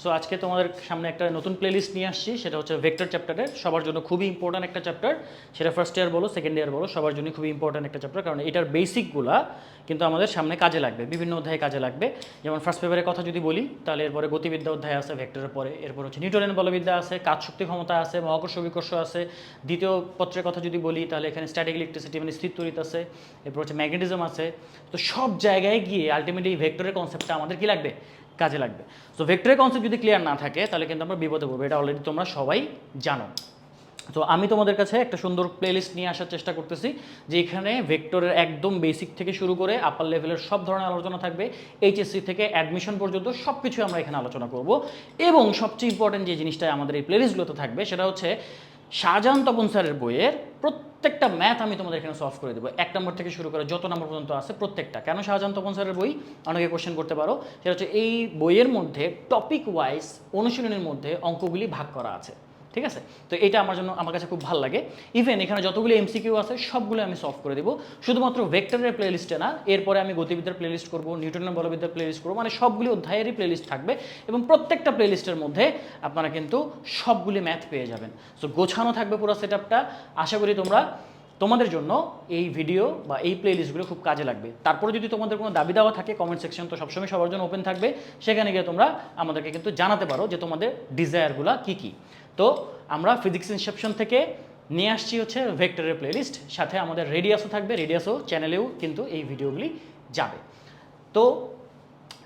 So আজকে তোমাদের সামনে একটা নতুন প্লেলিস্ট নিয়ে আসছি, সেটা হচ্ছে ভেক্টর চ্যাপ্টারের। সবার জন্য খুবই ইম্পর্ট্যান্ট একটা চ্যাপ্টার, সেটা ফার্স্ট ইয়ার বলো সেকেন্ড ইয়ার বলো, সবার জন্য খুবই ইম্পর্ট্যান্ট একটা চ্যাপ্টার, কারণ এটার বেসিকগুলা কিন্তু আমাদের সামনে কাজে লাগবে, বিভিন্ন অধ্যায়ে কাজে লাগবে। যেমন ফার্স্ট পেপারের কথা যদি বলি, তাহলে এরপরে গতিবিদ্যা অধ্যায় আছে ভেক্টরের পরে, এরপর হচ্ছে নিউটনের বলবিদ্যা আছে, কাজ শক্তি ক্ষমতা আছে, মহাকর্ষ বিকর্ষ আছে। দ্বিতীয় পত্রের কথা যদি বলি, তাহলে এখানে স্ট্যাটিক ইলেকট্রিসিটি মানে স্থির তড়িৎ আছে, এরপর হচ্ছে ম্যাগনেটিজম আছে। তো সব জায়গায় গিয়ে আলটিমেটলি এই ভেক্টরের কনসেপ্টটা আমাদের কি লাগবে, কাজে লাগবে। সো ভেক্টরের কনসেপ্ট যদি ক্লিয়ার না থাকে, তাহলে কিন্তু আমরা বিপদে পড়বো, এটা অলরেডি তোমরা সবাই জানো। তো আমি তোমাদের কাছে একটা সুন্দর প্লেলিস্ট নিয়ে আসার চেষ্টা করতেছি, যে এখানে ভেক্টরের একদম বেসিক থেকে শুরু করে আপার লেভেলের সব ধরনের আলোচনা থাকবে, এইচএসসি থেকে অ্যাডমিশন পর্যন্ত সব কিছু আমরা এখানে আলোচনা করব। এবং সবচেয়ে ইম্পর্টেন্ট যে জিনিসটা আমাদের এই প্লেলিস্টগুলোতে থাকবে, সেটা হচ্ছে শাহজাহান তপন স্যারের বইয়ের প্রত্যেকটা ম্যাথ আমি তোমাদের এখানে সলভ করে দেবো, 1 নম্বর থেকে শুরু করে যত নম্বর পর্যন্ত আছে প্রত্যেকটা। কেন শাহজাহান তপন স্যারের বই, অনেকে কোশ্চেন করতে পারো। সেটা হচ্ছে এই বইয়ের মধ্যে টপিক ওয়াইজ অনুশীলনের মধ্যে অঙ্কগুলি ভাগ করা আছে, ঠিক আছে? তো এটা আমার কাছে খুব ভালো লাগে। ইভেন এখানে যতগুলো এমসিকিউ আছে সবগুলো আমি সলভ করে দেবো, শুধুমাত্র ভেক্টরের প্লেলিস্টে না, এরপরে আমি গতিবিদ্যার প্লেলিস্ট করবো, নিউটনের বলবিদ্যার প্লেলিস্ট করবো, মানে সবগুলি অধ্যায়েরই প্লেলিস্ট থাকবে। এবং প্রত্যেকটা প্লেলিস্টের মধ্যে আপনারা কিন্তু সবগুলি ম্যাথ পেয়ে যাবেন। সো গোছানো থাকবে পুরো সেট আপটা। আশা করি তোমাদের জন্য এই ভিডিও বা এই প্লেলিস্টগুলো খুব কাজে লাগবে। তারপরে যদি তোমাদের কোনো দাবি দাওয়া থাকে, কমেন্ট সেকশন তো সবসময় সবার জন্য ওপেন থাকবে, সেখানে গিয়ে তোমরা আমাদেরকে কিন্তু জানাতে পারো যে তোমাদের ডিজায়ারগুলো কী কী। তো আমরা ফিজিক্স ইনসেপশন থেকে নিয়ে আসছি হচ্ছে ভেক্টরের প্লেলিস্ট, সাথে আমাদের রেডিয়াসও থাকবে, রেডিয়াসও চ্যানেলেও কিন্তু এই ভিডিওগুলি যাবে। তো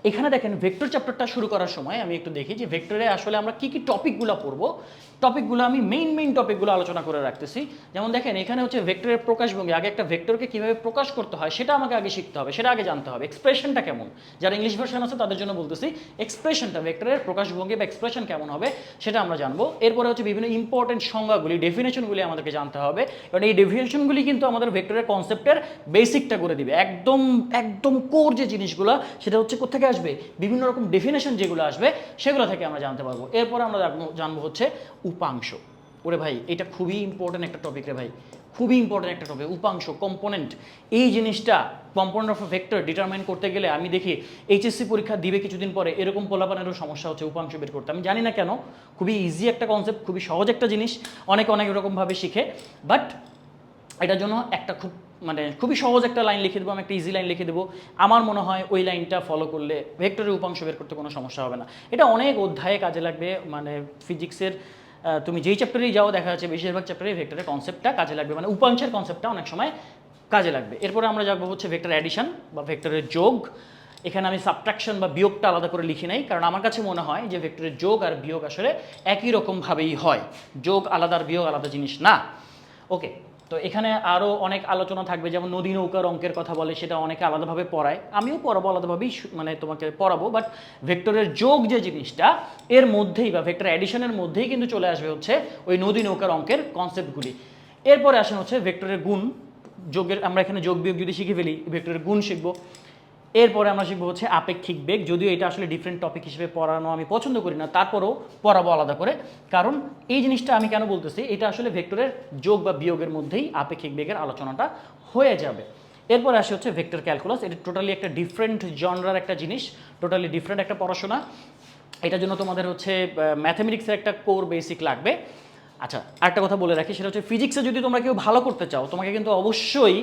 এখানে দেখেন ভেক্টর চ্যাপ্টারটা শুরু করার সময় আমি একটু দেখি যে ভেক্টরে আসলে আমরা কী কী টপিকগুলো পড়বো। টপিকগুলো আমি মেইন টপিকগুলো আলোচনা করে রাখতেছি। যেমন দেখেন এখানে হচ্ছে ভেক্টরের প্রকাশভঙ্গি, আগে একটা ভেক্টরকে কীভাবে প্রকাশ করতে হয় সেটা আমাকে আগে শিখতে হবে, সেটা আগে জানতে হবে। এক্সপ্রেশনটা কেমন, যারা ইংলিশ ভার্সন আছে তাদের জন্য বলতেছি, এক্সপ্রেশনটা ভেক্টরের প্রকাশভঙ্গি বা এক্সপ্রেশন কেমন হবে সেটা আমরা জানবো। এরপরে হচ্ছে বিভিন্ন ইম্পর্টেন্ট সংজ্ঞাগুলি, ডেফিনেশনগুলি আমাদেরকে জানতে হবে, কারণ এই ডেফিনেশনগুলি কিন্তু আমাদের ভেক্টরের কনসেপ্টের বেসিকটা করে দিবে। একদম কোর যে জিনিসগুলো, সেটা হচ্ছে কোথেকে আসবে, বিভিন্ন রকম ডেফিনেশন যেগুলো আসবে সেগুলো থেকে আমরা জানতে পারবো। এরপর আমরা জানবো হচ্ছে উপাংশ। ওরে ভাই, এটা খুবই ইম্পর্টেন্ট একটা টপিক রে ভাই, খুবই ইম্পর্টেন্ট একটা টপিক। উপাংশ, কম্পোনেন্ট, এই জিনিসটা কম্পোনেন্ট অফ ভেক্টর ডিটারমাইন করতে গেলে আমি দেখি এইচএসসি পরীক্ষা দিবে কিছুদিন পরে, এরকম পোলাপানেরও সমস্যা হচ্ছে উপাংশ বের করতে। আমি জানি না কেন, খুবই ইজি একটা কনসেপ্ট, খুবই সহজ একটা জিনিস, অনেক রকমভাবে শিখে, বাট এটার জন্য একটা খুবই সহজ একটা লাইন লিখে দেবো, আমি একটা ইজি লাইন লিখে দেবো। আমার মনে হয় ওই লাইনটা ফলো করলে ভেক্টরের উপাংশ বের করতে কোনো সমস্যা হবে না। এটা অনেক অধ্যায়ে কাজে লাগবে, মানে ফিজিক্সের তুমি যেই চ্যাপ্টারেই যাও দেখা যাচ্ছে বেশিরভাগ চ্যাপ্টারে ভেক্টরের কনসেপ্টটা কাজে লাগবে, মানে উপাংশের কনসেপ্টটা অনেক সময় কাজে লাগবে। এরপরে আমরা যাবো হচ্ছে ভেক্টর অ্যাডিশন বা ভেক্টরের যোগ। এখানে আমি সাবট্রাকশন বা বিয়োগটা আলাদা করে লিখি নাই, কারণ আমার কাছে মনে হয় যে ভেক্টরের যোগ আর বিয়োগ আসলে একই রকমভাবেই হয়, যোগ আলাদা আর বিয়োগ আলাদা জিনিস না। ওকে, তো এখানে আরও অনেক আলোচনা থাকবে, যেমন নদী নৌকার অঙ্কের কথা বলে, সেটা অনেকে আলাদাভাবে পড়ায়, আমিও পড়াবো আলাদাভাবেই, মানে তোমাকে পড়াবো। বাট ভেক্টরের যোগ যে জিনিসটা, এর মধ্যেই বা ভেক্টর অ্যাডিশনের মধ্যেই কিন্তু চলে আসবে হচ্ছে ওই নদী নৌকার অঙ্কের কনসেপ্টগুলি। এরপরে আসেন হচ্ছে ভেক্টরের গুণ। যোগের আমরা এখানে যোগ বিয়োগ যদি শিখে ফেলি, ভেক্টরের গুণ শিখবো। এরপরে আমরা শিখবো হচ্ছে আপেক্ষিক বেগ, যদিও এটা আসলে ডিফারেন্ট টপিক হিসেবে পড়ানো আমি পছন্দ করি না, তারপরেও পড়াবো আলাদা করে। কারণ এই জিনিসটা আমি কেন বলতেছি, এটা আসলে ভেক্টরের যোগ বা বিয়োগের মধ্যেই আপেক্ষিক বেগের আলোচনাটা হয়ে যাবে। এরপরে আসে হচ্ছে ভেক্টর ক্যালকুলাস। এটা টোটালি একটা ডিফারেন্ট জনরার একটা জিনিস, টোটালি ডিফারেন্ট একটা পড়াশোনা। এটার জন্য তোমাদের হচ্ছে ম্যাথামেটিক্সের একটা কোর বেসিক লাগবে। আচ্ছা, আরেকটা কথা বলে রাখি, সেটা হচ্ছে ফিজিক্সে যদি তোমরা কেউ ভালো করতে চাও, তোমাকে কিন্তু অবশ্যই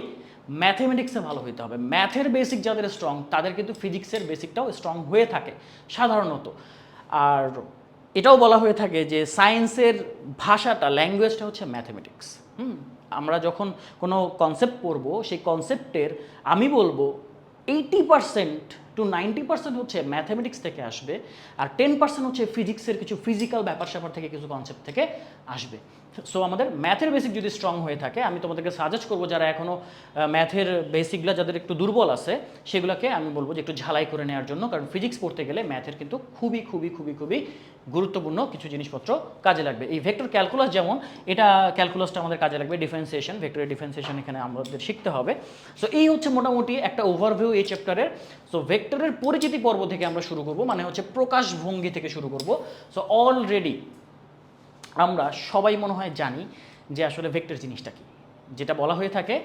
ম্যাথমেটিক্সে ভালো হইতে হবে। ম্যাথের বেসিক যাদের স্ট্রং, তাদের কিন্তু ফিজিক্সের বেসিকটাও স্ট্রং হয়ে থাকে সাধারণত। আর এটাও বলা হয়ে থাকে যে সায়েন্সের ভাষাটা, ল্যাঙ্গুয়েজটা হচ্ছে ম্যাথমেটিক্স। আমরা যখন কোনো কনসেপ্ট পড়বো, সেই কনসেপ্টের আমি বলবো 80% টু 90% হচ্ছে ম্যাথমেটিক্স থেকে আসবে, আর 10% হচ্ছে ফিজিক্সের কিছু ফিজিক্যাল ব্যাপার স্যাপার থেকে, কিছু কনসেপ্ট থেকে আসবে। সো আমাদের ম্যাথের বেসিক যদি স্ট্রং হয়ে থাকে, আমি তোমাদেরকে সাজেস্ট করবো যারা এখনও ম্যাথের বেসিকগুলো যাদের একটু দুর্বল আছে, সেগুলোকে আমি বলবো যে একটু ঝালাই করে নেওয়ার জন্য, কারণ ফিজিক্স পড়তে গেলে ম্যাথের কিন্তু খুবই গুরুত্বপূর্ণ কিছু জিনিসপত্র কাজে লাগবে। এই ভেক্টর ক্যালকুলাস যেমন, এটা ক্যালকুলাসটা আমাদের কাজে লাগবে, ডিফারেন্সিয়েশন, ভেক্টরের ডিফারেন্সিয়েশন এখানে আমাদের শিখতে হবে। সো এই হচ্ছে মোটামুটি একটা ওভারভিউ এই চ্যাপ্টারের। সো ভেক্টরের পরিচিতি পর্ব থেকে আমরা শুরু করব, মানে হচ্ছে প্রকাশভঙ্গি থেকে শুরু করব। সো অলরেডি আমরা সবাই মনে হয় জানি যে আসলে ভেক্টর জিনিসটা কি। যেটা বলা হয়ে থাকে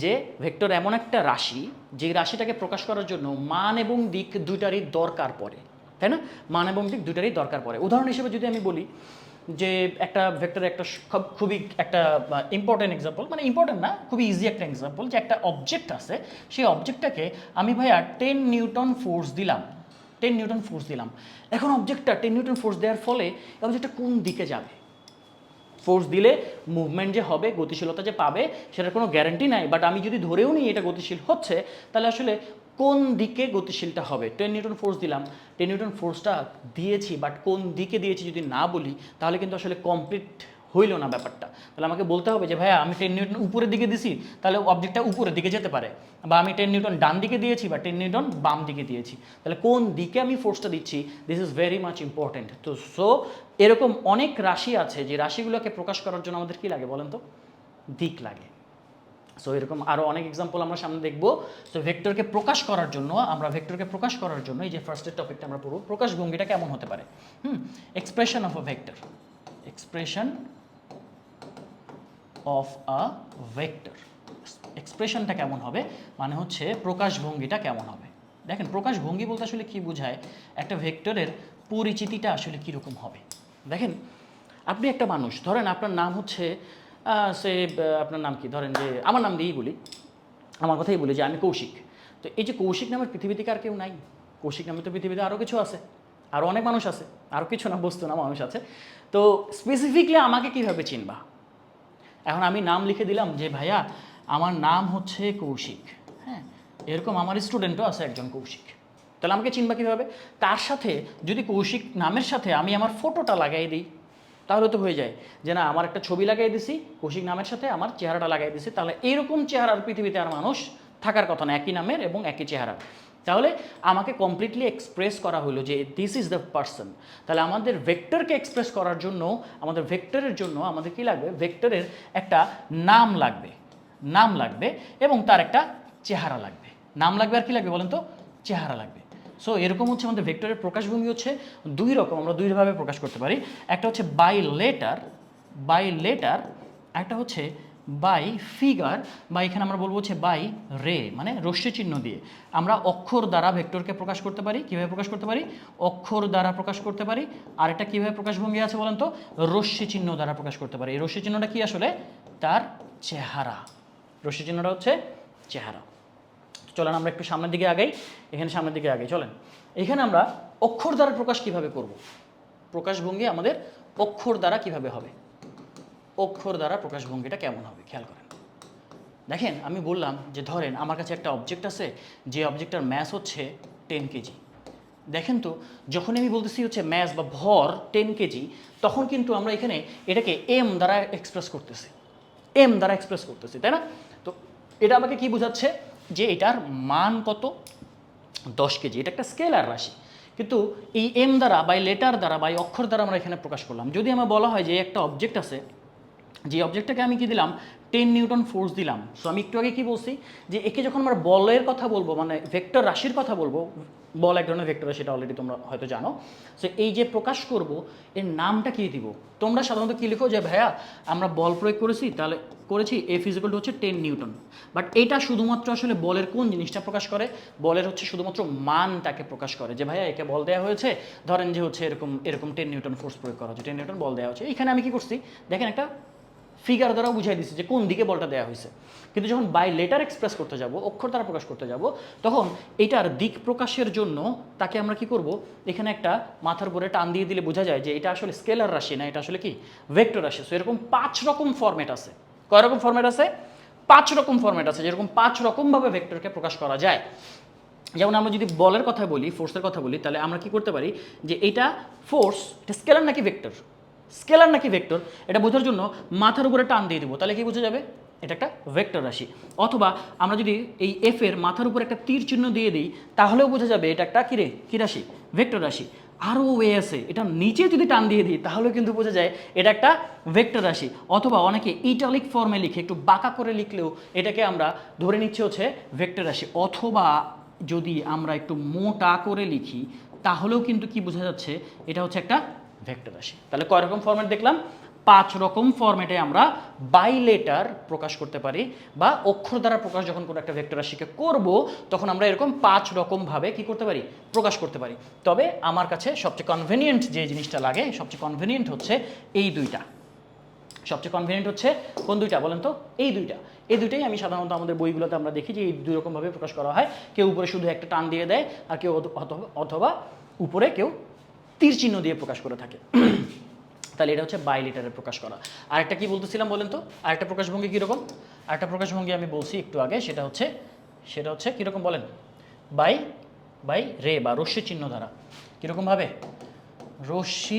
যে ভেক্টর এমন একটা রাশি, যে রাশিটাকে প্রকাশ করার জন্য মান এবং দিক দুইটারই দরকার পড়ে। তাই না? মান এবং দিক দুটারই দরকার পড়ে। উদাহরণ হিসেবে যদি আমি বলি যে একটা ভেক্টরের একটা খুবই একটা ইম্পর্টেন্ট এক্সাম্পল, মানে ইম্পর্টেন্ট না, খুবই ইজি একটা এক্সাম্পল, যে একটা অবজেক্ট আছে, সেই অবজেক্টটাকে আমি ভাইয়া 10 নিউটন ফোর্স দিলাম, 10 নিউটন ফোর্স দিলাম। এখন অবজেক্টটা 10 নিউটন ফোর্স দেওয়ার ফলে অবজেক্টটা কোন দিকে যাবে? ফোর্স দিলে মুভমেন্ট যে হবে, গতিশীলতা যে পাবে, সেটার কোনো গ্যারান্টি নাই, বাট আমি যদি ধরেও নিই এটা গতিশীল হচ্ছে, তাহলে আসলে কোন দিকে গতিশীলটা হবে? 10 নিউটন ফোর্স দিলাম, 10 নিউটন ফোর্সটা দিয়েছি, বাট কোন দিকে দিয়েছি যদি না বলি, তাহলে কিন্তু আসলে কমপ্লিট হইল না ব্যাপারটা। তাহলে আমাকে বলতে হবে যে ভাইয়া আমি 10 নিউটন উপরের দিকে দিছি, তাহলে অবজেক্টটা উপরের দিকে যেতে পারে, বা আমি 10 নিউটন ডান দিকে দিয়েছি বা 10 নিউটন বাম দিকে দিয়েছি, তাহলে কোন দিকে আমি ফোর্সটা দিচ্ছি, this is very much important. তো সো এরকম অনেক রাশি আছে যে রাশিগুলোকে প্রকাশ করার জন্য আমাদের কি লাগে বলেন তো? দিক লাগে। সো এরকম আরও অনেক এক্সাম্পল আমরা সামনে দেখবো। সো ভেক্টরকে প্রকাশ করার জন্য এই যে ফার্স্টের টপিকটা আমরা পড়ব, প্রকাশভঙ্গিটা কেমন হতে পারে। Expression of a vector, expression of a vector, এক্সপ্রেশনটা কেমন হবে মানে হচ্ছে প্রকাশভঙ্গিটা কেমন হবে। দেখেন প্রকাশভঙ্গি বলতে আসলে কি বোঝায়, একটা ভেক্টরের পরিচিতিটা আসলে কীরকম হবে। দেখেন আপনি একটা মানুষ, ধরেন আপনার নাম হচ্ছে আপনার নাম কি, ধরেন যে আমার নাম দিয়েই বলি, আমার কথাই বলি যে আমি কৌশিক। তো এই যে কৌশিক নামের পৃথিবীতে আর কেউ নাই, কৌশিক নামে তো পৃথিবীতে আরও কিছু আছে, আরও অনেক মানুষ আছে, আরও কিছু না বস্তু না মানুষ আছে। তো স্পেসিফিকলি আমাকে কীভাবে চিনবা? এখন আমি নাম লিখে দিলাম যে ভাইয়া আমার নাম হচ্ছে কৌশিক, হ্যাঁ, এরকম আমার স্টুডেন্টও আছে একজন কৌশিক, তাহলে আমাকে চিনবা কীভাবে? তার সাথে যদি কৌশিক নামের সাথে আমি আমার ফটোটা লাগাই দিই, তাহলে তো হয়ে যায় যে না আমার একটা ছবি লাগাই দিছি, কৌশিক নামের সাথে আমার চেহারাটা লাগাই দিছি, তাহলে এইরকম চেহারার পৃথিবীতে আর মানুষ থাকার কথা না, একই নামের এবং একই চেহারা। তাহলে আমাকে কমপ্লিটলি এক্সপ্রেস করা হলো যে দিস ইজ দ্য পারসন। তাহলে আমাদের ভেক্টরকে এক্সপ্রেস করার জন্য, আমাদের ভেক্টরের জন্য আমাদের কী লাগবে? ভেক্টরের একটা নাম লাগবে, নাম লাগবে এবং তার একটা চেহারা লাগবে। নাম লাগবে আর কি লাগবে বলেন তো? চেহারা লাগবে। সো এরকম হচ্ছে আমাদের ভেক্টরের প্রকাশভঙ্গি হচ্ছে দুই রকম, আমরা দুইভাবে প্রকাশ করতে পারি। একটা হচ্ছে বাই লেটার, একটা হচ্ছে বাই ফিগার, বা এখানে আমরা বলবো হচ্ছে বাই রে, মানে রশ্মি চিহ্ন দিয়ে আমরা অক্ষর দ্বারা ভেক্টরকে প্রকাশ করতে পারি। কীভাবে প্রকাশ করতে পারি? অক্ষর দ্বারা প্রকাশ করতে পারি। আর এটা কীভাবে প্রকাশভঙ্গি আছে বলেন তো? রশ্মি চিহ্ন দ্বারা প্রকাশ করতে পারি। এই রশ্মি চিহ্নটা কি আসলে? তার চেহারা। রশ্মি চিহ্নটা হচ্ছে চেহারা। চলেন আমরা একটু সামনের দিকে আগাই, এখানে সামনের দিকে আগাই চলেন। এখানে আমরা অক্ষর দ্বারা প্রকাশ কিভাবে করব? প্রকাশভঙ্গি আমাদের অক্ষর দ্বারা কিভাবে হবে? অক্ষর দ্বারা প্রকাশভঙ্গিটা কেমন হবে খেয়াল করেন। দেখেন আমি বললাম যে ধরেন আমার কাছে একটা অবজেক্ট আছে, যে অবজেক্টটার ম্যাস হচ্ছে 10 কেজি। দেখেন তো যখন আমি বলতেছি হচ্ছে ম্যাস বা ভর 10 কেজি, তখন কিন্তু আমরা এখানে এটাকে এম দ্বারা এক্সপ্রেস করতেছি, এম দ্বারা এক্সপ্রেস করতেছি, তাই না? তো এটা আমাকে কি বোঝাচ্ছে? যে এটার মান কত? 10 কেজি। এটা একটা স্কেলার রাশি, কিন্তু এই এম দ্বারা বাই লেটার দ্বারা বাই অক্ষর দ্বারা আমরা এখানে প্রকাশ করলাম। যদি আমার বলা হয় যে একটা অবজেক্ট আছে, যে অবজেক্টটাকে আমি কি দিলাম? 10 নিউটন ফোর্স দিলাম। সো আমি একটু আগে কি বলছি যে একে যখন আমরা বলের কথা বলবো, মানে ভেক্টর রাশির কথা বলবো, বল এক ধরনের ভেক্টর, সেটা অলরেডি তোমরা হয়তো জানো। সো এই যে প্রকাশ করব, এর নামটা কী দিব? তোমরা সাধারণত কী লিখো যে ভাইয়া আমরা বল প্রয়োগ করেছি, তাহলে করেছি এফ ইজিক্যাল টু হচ্ছে 10 নিউটন। বাট এটা শুধুমাত্র আসলে বলের কোন জিনিসটা প্রকাশ করে? বলের হচ্ছে শুধুমাত্র মানটাকে প্রকাশ করে, যে ভাইয়া একে বল দেওয়া হয়েছে, ধরেন যে হচ্ছে এরকম 10 নিউটন ফোর্স প্রয়োগ করা হচ্ছে, 10 নিউটন বল দেওয়া হচ্ছে। এখানে আমি কি করছি দেখেন, একটা ফিগার দ্বারা বুঝাই দিচ্ছি যে কোন দিকে বলটা দেওয়া হয়েছে। কিন্তু যখন বাই লেটার এক্সপ্রেস করতে যাব, অক্ষর দ্বারা প্রকাশ করতে যাব, তখন এটার দিক প্রকাশের জন্য তাকে আমরা কি করব? এখানে একটা মাথার উপরে টান দিয়ে দিলে বোঝা যায় যে এটা আসলে স্কেলার রাশি না, এটা আসলে কি ভেক্টর রাশি। সো এরকম 5 রকম ফরম্যাট আছে। কয় রকম ফরম্যাট আছে? 5 রকম ফরম্যাট আছে, যেরকম 5 রকমভাবে ভেক্টরকে প্রকাশ করা যায়। যেমন আমরা যদি বলের কথা বলি, ফোর্সের কথা বলি, তাহলে আমরা কি করতে পারি যে এটা ফোর্স, এটা স্কেলার নাকি ভেক্টর, স্কেলার নাকি ভেক্টর, এটা বোঝার জন্য মাথার উপরে টান দিয়ে দেবো, তাহলে কি বোঝা যাবে? এটা একটা ভেক্টর রাশি। অথবা আমরা যদি এই এফ এর মাথার উপর একটা তীর চিহ্ন দিয়ে দিই, তাহলেও বোঝা যাবে এটা একটা কী রাশি? ভেক্টর রাশি। আরও ওয়ে আছে, এটা নিচে যদি টান দিয়ে দিই তাহলেও কিন্তু বোঝা যায় এটা একটা ভেক্টর রাশি। অথবা অনেকে ইটালিক ফর্মে লিখে, একটু বাঁকা করে লিখলেও এটাকে আমরা ধরে নিচ্ছি হচ্ছে ভেক্টর রাশি। অথবা যদি আমরা একটু মোটা করে লিখি, তাহলেও কিন্তু কি বোঝা যাচ্ছে? এটা হচ্ছে একটা ভেক্টর রাশি। তাহলে কয় রকম ফরম্যাট দেখলাম? 5 রকম ফরম্যাটে আমরা বাইলেটার প্রকাশ করতে পারি, বা অক্ষর দ্বারা প্রকাশ যখন কোনো একটা ভেক্টর রাশিকে করব তখন আমরা এরকম 5 রকমভাবে কি করতে পারি, প্রকাশ করতে পারি। তবে আমার কাছে সবচেয়ে কনভেনিয়েন্ট যে জিনিসটা লাগে, সবচেয়ে কনভেনিয়েন্ট হচ্ছে এই দুইটা। সবচেয়ে কনভেনিয়েন্ট হচ্ছে কোন দুইটা বলেন তো? এই দুইটাই আমি সাধারণত আমাদের বইগুলোতে আমরা দেখি যে এই দুই রকমভাবে প্রকাশ করা হয়। কেউ উপরে শুধু একটা টান দিয়ে দেয়, আর কেউ অথবা উপরে কেউ তীর চিহ্ন দিয়ে প্রকাশ করে থাকে। তাহলে এটা হচ্ছে বাইলেটারে প্রকাশ করা। আরেকটা কি বলতেছিলাম বলেন তো? আরেকটা প্রকাশভঙ্গি কীরকম? আরেকটা প্রকাশভঙ্গি আমি বলছি একটু আগে, সেটা হচ্ছে কীরকম বলেন? বাই রে বা রশ্মি চিহ্ন দ্বারা। কীরকমভাবে? রশ্মি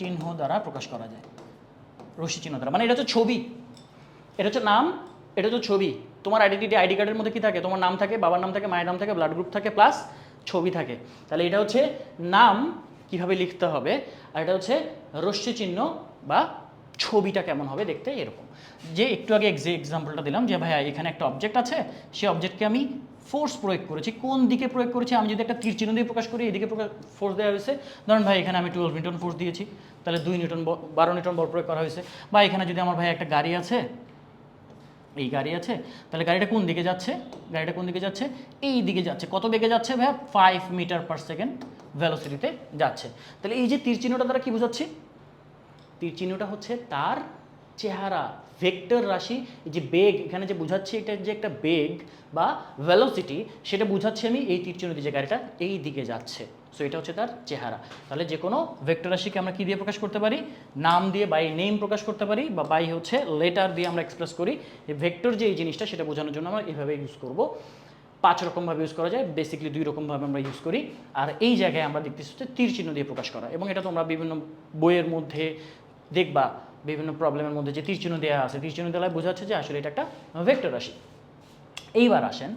চিহ্ন দ্বারা প্রকাশ করা যায়। রশ্মি চিহ্ন দ্বারা মানে এটা হচ্ছে ছবি, এটা হচ্ছে নাম, এটা হচ্ছে ছবি। তোমার আইডি কার্ডের মধ্যে কি থাকে? তোমার নাম থাকে, বাবার নাম থাকে, মায়ের নাম থাকে, ব্লাড গ্রুপ থাকে, প্লাস ছবি থাকে। তাহলে এটা হচ্ছে নাম কিভাবে লিখতে হবে, আর এটা হচ্ছে রশ্মি চিহ্ন বা ছবিটা কেমন হবে দেখতে এরকম। যে একটু আগে এক্সাম্পলটা দিলাম যে ভাইয়া এখানে একটা অবজেক্ট আছে, সেই অবজেক্টকে আমি ফোর্স প্রয়োগ করেছি। কোন দিকে প্রয়োগ করেছি? আমি যদি একটা তীর চিহ্ন দিয়ে প্রকাশ করি, এদিকে ফোর্স দেওয়া হয়েছে। ধরুন ভাই এখানে আমি 12 নিউটন ফোর্স দিয়েছি, তাহলে 12 নিউটন বল প্রয়োগ করা হয়েছে। বা এখানে যদি আমার ভাই একটা গাড়ি আছে, তাহলে গাড়িটা কোন দিকে যাচ্ছে? এই দিকে যাচ্ছে। কত বেগে যাচ্ছে ভাইয়া? 5 মিটার পার সেকেন্ড ভেলোসিটিতে যাচ্ছে। তাহলে এই যে তীর চিহ্নটা দ্বারা কি বোঝাচ্ছি? তীর চিহ্নটা হচ্ছে তার চেহারা, ভেক্টর রাশি। এই যে বেগ এখানে যে বোঝাচ্ছি, এটা যে একটা বেগ বা ভেলোসিটি, সেটা বোঝাচ্ছি আমি এই তীর চিহ্ন দিয়ে, যে গাড়িটা এই দিকে যাচ্ছে। সো এটা হচ্ছে তার চেহারা। তাহলে যে কোনো ভেক্টর রাশিকে আমরা কি দিয়ে প্রকাশ করতে পারি? নাম দিয়ে, বাই নেম প্রকাশ করতে পারি, বা বাই হচ্ছে লেটার দিয়ে আমরা এক্সপ্রেস করি। এই ভেক্টর যে এই জিনিসটা, সেটা বোঝানোর জন্য আমরা এভাবে ইউজ করব। 5 রকমভাবে ইউজ করা যায়, বেসিক্যালি 2 রকমভাবে আমরা ইউজ করি। আর এই জায়গায় আমরা দেখতেছি হচ্ছে তীর চিহ্ন দিয়ে প্রকাশ করা, এবং এটা তোমরা বিভিন্ন বইয়ের মধ্যে দেখবা, বিভিন্ন প্রবলেমের মধ্যে যে তীর চিহ্ন দেওয়া আছে, তীর চিহ্ন দেওয়া বোঝা যাচ্ছে যে আসলে এটা একটা ভেক্টর রাশি। এইবার আসেন,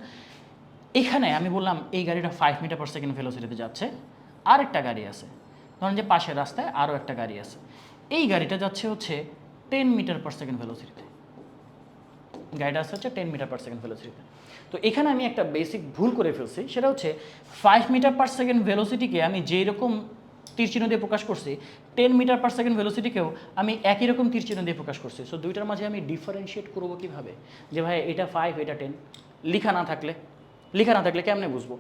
এখানে আমি বললাম এই গাড়িটা 5 মিটার পার সেকেন্ড ভেলোসিটিতে যাচ্ছে। আরেকটা গাড়ি আছে, ধরেন যে পাশের রাস্তায় আরও একটা গাড়ি আছে, এই গাড়িটা যাচ্ছে হচ্ছে 10 মিটার পার সেকেন্ড ভেলোসিটিতে। গাড়িটা আসছে হচ্ছে 10 মিটার পার সেকেন্ড ভেলোসিটিতে। তো এখানে আমি একটা বেসিক ভুল করে ফেলছি, সেটা হচ্ছে 5 মিটার পার সেকেন্ড ভেলোসিটিকে আমি যেই রকম তীর চিহ্ন দিয়ে প্রকাশ করছি, 10 মিটার পার সেকেন্ড ভেলোসিটিকেও আমি একই রকম তীর চিহ্ন দিয়ে প্রকাশ করছি। সো দুইটার মাঝে আমি ডিফারেন্সিয়েট করবো কীভাবে? যে ভাই এটা 5 এটা 10, লেখা না থাকলে কেমনে বুঝবো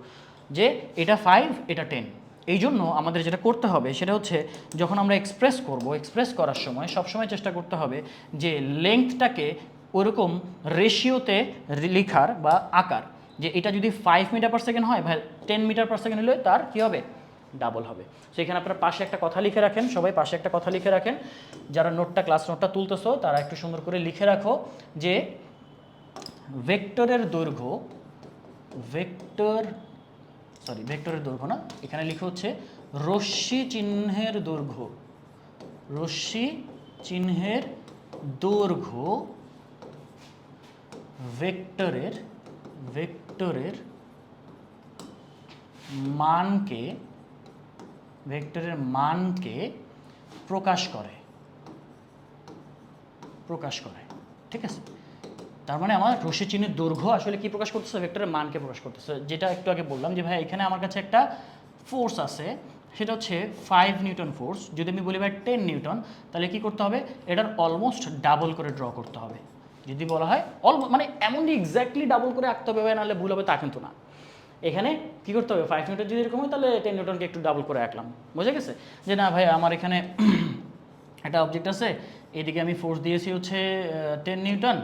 যে এটা 5 এটা 10? এই জন্য আমাদের যেটা করতে হবে সেটা হচ্ছে, যখন আমরা এক্সপ্রেস করার সময় সবসময় চেষ্টা করতে হবে যে লেংথটাকে ওরকম রেশিওতে লেখার বা আকার, যে এটা যদি 5 মিটার পার সেকেন্ড হয়, ভাই 10 মিটার পার সেকেন্ড হলে তার কী হবে? ডাবল হবে। সো এখানে আপনারা পাশে একটা কথা লিখে রাখেন, সবাই পাশে একটা কথা লিখে রাখেন। যারা ক্লাস নোটটা তুলতেছো তারা একটু সুন্দর করে লিখে রাখো যে ভেক্টরের দৈর্ঘ্য না, এখানে লিখে হচ্ছে রশ্মি চিহ্নের দৈর্ঘ্য ভেক্টরের মানকে প্রকাশ করে। ঠিক আছে? তার মানে আমার রশ্মি চিহ্নের দৈর্ঘ্য আসলে কি প্রকাশ করতেছে? ভেক্টরের মানকে প্রকাশ করতেছে। যেটা একটু আগে বললাম যে ভাই এখানে আমার কাছে একটা ফোর্স আছে, সেটা হচ্ছে 5 নিউটন ফোর্স। যদি আমি বলি ভাই 10 নিউটন, তাহলে কি করতে হবে? এটার অলমোস্ট ডাবল করে ড্র করতে হবে। যদি বলা হয় মানে এমন এক্স্যাক্টলি ডাবল করে আঁকতে হবে, নাহলে ভুল হবে তা কিন্তু না। এখানে কি করতে হবে? 5 নিউটন যদি এরকম হয়, তাহলে 10 নিউটনকে একটু ডাবল করে আঁকলাম। বোঝা গেছে? যে না ভাই আমার এখানে একটা অবজেক্ট আছে, এদিকে আমি ফোর্স দিয়েছি হচ্ছে 10 নিউটন।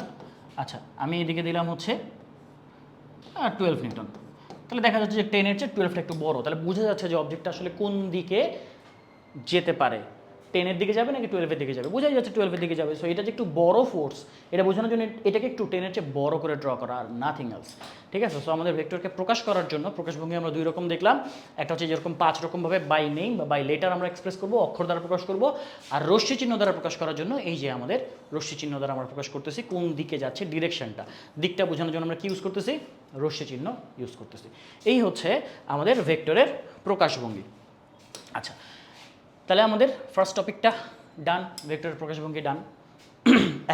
আচ্ছা, আমি এদিকে দিলাম হচ্ছে 12 নিউটন। তাহলে দেখা যাচ্ছে যে 10-এর চেয়ে 12টা একটু বড়। তাহলে বোঝা যাচ্ছে যে অবজেক্টটা আসলে কোন দিকে যেতে পারে, 10-এর দিকে যাবে নাকি 12-এর দিকে যাবে। বোঝাই যাচ্ছে 12-এর দিকে যাবে। সো এটা যে একটু বড় ফোর্স, এটা বোঝানোর জন্য এটাকে একটু 10-এর চেয়ে বড় করে ড্র করা, আর নাথিং এলস। ঠিক আছে? সো আমাদের ভেক্টরকে প্রকাশ করার জন্য প্রকাশভঙ্গি আমরা 2 রকম দেখলাম। একটা হচ্ছে যেরকম 5 রকমভাবে বাই নেম বা বাই লেটার আমরা এক্সপ্রেস করবো, অক্ষর দ্বারা প্রকাশ করব। আর রশ্মি চিহ্ন দ্বারা প্রকাশ করার জন্য এই যে আমাদের রশ্মি চিহ্ন দ্বারা আমরা প্রকাশ করতেছি কোন দিকে যাচ্ছে, দিকটা বোঝানোর জন্য আমরা কি ইউজ করতেছি? রশ্মি চিহ্ন ইউজ করতেছি। এই হচ্ছে আমাদের ভেক্টরের প্রকাশভঙ্গি। আচ্ছা, তাহলে আমাদের ফার্স্ট টপিকটা ডান, ভেক্টরের প্রকাশভঙ্গি ডান।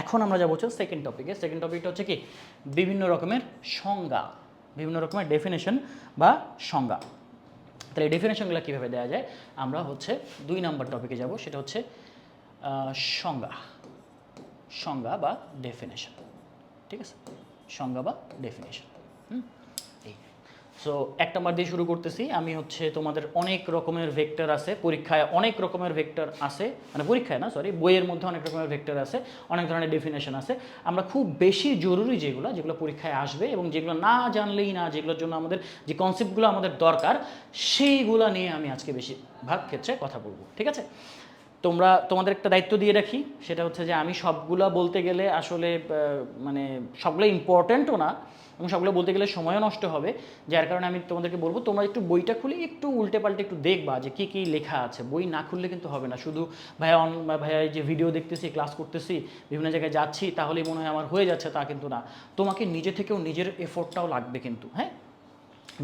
এখন আমরা যাবো হচ্ছে সেকেন্ড টপিকটা হচ্ছে কি? বিভিন্ন রকমের সংজ্ঞা, বিভিন্ন রকমের ডেফিনেশন বা সংজ্ঞা। তাহলে এই ডেফিনেশনগুলো কীভাবে দেওয়া যায়, আমরা হচ্ছে 2 নম্বর টপিকে যাব। সেটা হচ্ছে সংজ্ঞা, সংজ্ঞা বা ডেফিনেশন, ঠিক আছে, সংজ্ঞা বা ডেফিনেশন। এই সো 1 নাম্বার দিয়ে শুরু করতেছি। আমি হচ্ছে তোমাদের অনেক রকমের ভেক্টর আছে, পরীক্ষায় অনেক রকমের ভেক্টর আছে, মানে পরীক্ষায় না সরি, বইয়ের মধ্যে অনেক রকমের ভেক্টর আছে, অনেক ধরনের ডেফিনেশন আছে। আমরা খুব বেশি জরুরি যেগুলো পরীক্ষায় আসবে এবং যেগুলো না জানলেই না, যেগুলোর জন্য আমাদের যে কনসেপ্টগুলো আমাদের দরকার, সেইগুলো নিয়ে আমি আজকে বেশিরভাগ ক্ষেত্রে কথা বলবো, ঠিক আছে। তোমাদের একটা দায়িত্ব দিয়ে রাখি, সেটা হচ্ছে যে আমি সবগুলা বলতে গেলে আসলে মানে সবগুলো ইম্পর্ট্যান্টও না এবং সবগুলো বলতে গেলে সময়ও নষ্ট হবে, যার কারণে আমি তোমাদেরকে বলবো তোমরা একটু বইটা খুলে একটু উল্টে পাল্টে একটু দেখবা যে কী কী লেখা আছে। বই না খুললে কিন্তু হবে না, শুধু ভাইয়া এই যে ভিডিও দেখতেছি, ক্লাস করতেছি, বিভিন্ন জায়গায় যাচ্ছি, তাহলেই মনে হয় আমার হয়ে যাচ্ছে, তা কিন্তু না। তোমাকে নিজে থেকেও নিজের এফোর্টটাও লাগবে কিন্তু, হ্যাঁ,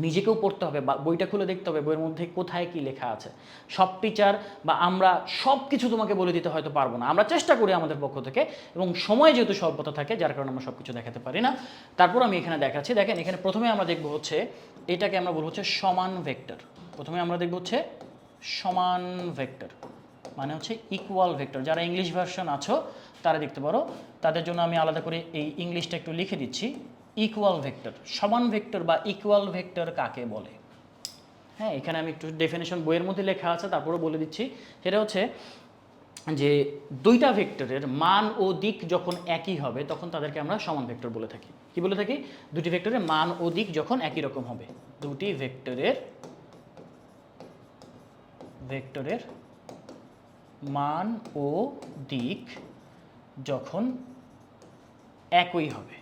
নিজেকেও পড়তে হবে, বইটা খুলে দেখতে হবে বইয়ের মধ্যে কোথায় কি লেখা আছে। সব টিচার বা আমরা সব কিছু তোমাকে বলে দিতে হয়তো পারবো না, আমরা চেষ্টা করি আমাদের পক্ষ থেকে, এবং সময় যেহেতু স্বল্পতা থাকে যার কারণে আমরা সব কিছু দেখাতে পারি না। তারপর আমি এখানে দেখাচ্ছি, দেখেন এখানে প্রথমে আমরা দেখবো হচ্ছে এটাকে আমরা বলবো হচ্ছে সমান ভেক্টর। প্রথমে আমরা দেখবো হচ্ছে সমান ভেক্টর, মানে হচ্ছে ইকুয়াল ভেক্টর। যারা ইংলিশ ভার্সন আছো তারা দেখতে পারো, তাদের জন্য আমি আলাদা করে এই ইংলিশটা একটু লিখে দিচ্ছি। ইকুয়াল ভেক্টর, সমান ভেক্টর বা ইকুয়াল ভেক্টর কাকে বলে? হ্যাঁ, এখানে আমি একটু ডেফিনেশন বইয়ের মধ্যে লেখা আছে, তারপরেও বলে দিচ্ছি। সেটা হচ্ছে যে দুইটা ভেক্টরের মান ও দিক যখন একই হবে তখন তাদেরকে আমরা সমান ভেক্টর বলে থাকি। কি বলে থাকি? দুটি ভেক্টরের মান ও দিক যখন একই রকম হবে, দুটি ভেক্টরের মান ও দিক যখন একই হবে,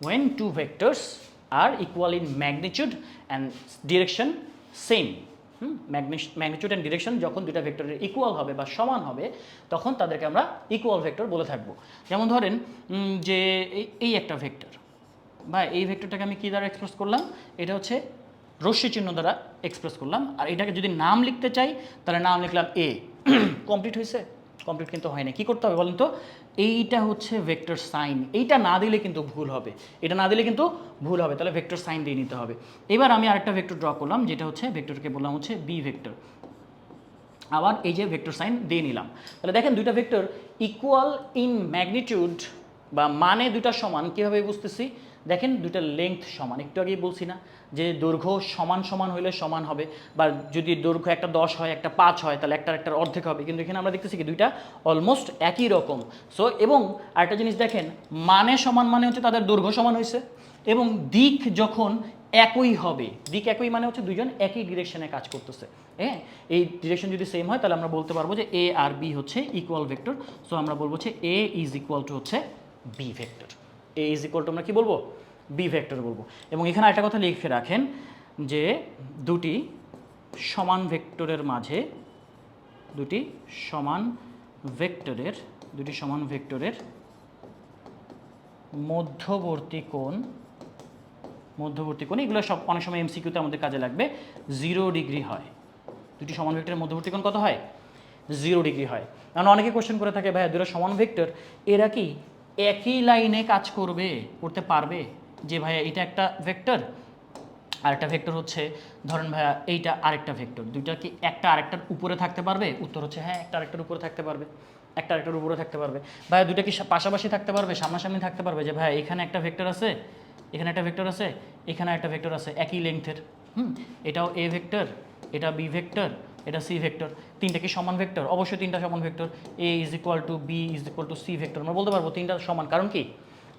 when two vectors are equal in magnitude and direction same, magnitude and direction যখন দুটা ভেক্টরের ইকুয়াল হবে বা সমান হবে তখন তাদেরকে আমরা ইকুয়াল ভেক্টর বলে থাকবো। যেমন ধরেন যে এই একটা ভেক্টর বা এই ভেক্টরটাকে আমি কী দ্বারা এক্সপ্রেস করলাম, এটা হচ্ছে রশ্মি চিহ্ন দ্বারা এক্সপ্রেস করলাম। আর এটাকে যদি নাম লিখতে চাই তাহলে নাম লিখলাম এ। কমপ্লিট হয়েছে? কমপ্লিট কিন্তু হয় না। কী করতে হবে বলেন তো? এইটা হচ্ছে ভেক্টর সাইন, এইটা না দিলে কিন্তু ভুল হবে, এটা না দিলে কিন্তু ভুল হবে, তাহলে ভেক্টর সাইন দিয়ে নিতে হবে। এবার আমি আরেকটা ভেক্টর ড্র করলাম, যেটা হচ্ছে ভেক্টরকে বললাম হচ্ছে বি ভেক্টর। আবার এই যে ভেক্টর সাইন দিয়ে নিলাম। তাহলে দেখেন দুইটা ভেক্টর ইকুয়াল ইন ম্যাগনিটিউড বা মানে দুইটা সমান। কীভাবে বুঝতেছি? দেখেন দুইটা লেংথ সমান, একটু আগেই বলছি না যে দৈর্ঘ্য সমান সমান হইলে সমান হবে, বা যদি দৈর্ঘ্য একটা 10 হয় একটা 5 হয় তাহলে একটার অর্ধেক হবে, কিন্তু এখানে আমরা দেখতেছি কি দুইটা অলমোস্ট একই রকম। সো এবং আরেকটা জিনিস দেখেন, মানে সমান মানে হচ্ছে তাদের দৈর্ঘ্য সমান হয়েছে, এবং দিক যখন একই হবে, দিক একই মানে হচ্ছে দুইজন একই ডিরেকশনে কাজ করতেছে। হ্যাঁ, এই ডিরেকশন যদি সেম হয় তাহলে আমরা বলতে পারবো যে এ আর বি হচ্ছে ইকুয়াল ভেক্টর। সো আমরা বলবো হচ্ছে এ ইজ ইকুয়াল টু হচ্ছে B vector. A is equal to আমরা কী বলবো? বি ভেক্টর বলবো। এবং এখানে একটা কথা লিখে রাখেন যে দুটি সমান ভেক্টরের মাঝে, দুটি সমান ভেক্টরের মধ্যবর্তী কোণ, এগুলো সব অনেক সময় এমসিকিউতে আমাদের কাজে লাগবে, 0 ডিগ্রি হয়। দুটি সমান ভেক্টরের মধ্যবর্তী কোণ কত হয়? 0 ডিগ্রি হয়। কারণ অনেকে কোশ্চেন করে থাকে, ভাইয়া দুটো সমান ভেক্টর এরা কি একই লাইনে কাজ করতে পারবে? যে ভাইয়া এটা একটা ভেক্টর আরেকটা ভেক্টর হচ্ছে, ধরেন ভাইয়া এইটা আরেকটা ভেক্টর, দুইটা কি একটা আরেকটার উপরে থাকতে পারবে? উত্তর হচ্ছে হ্যাঁ, একটা আরেকটার উপরে থাকতে পারবে, একটা আরেকটার উপরে থাকতে পারবে। ভাইয়া দুইটা কি পাশাপাশি থাকতে পারবে, সামনাসামনি থাকতে পারবে? যে ভাইয়া এখানে একটা ভেক্টর আছে, এখানে একটা ভেক্টর আছে, এখানে একটা ভেক্টর আছে একই লেংথের, এটাও এ ভেক্টর, এটা বি ভেক্টর, এটা সি ভেক্টর, তিনটা কি সমান ভেক্টর? অবশ্যই তিনটা সমান vector. A is equal to B is equal to C vector আমরা বলতে পারবো তিনটা সমান, কারণ কি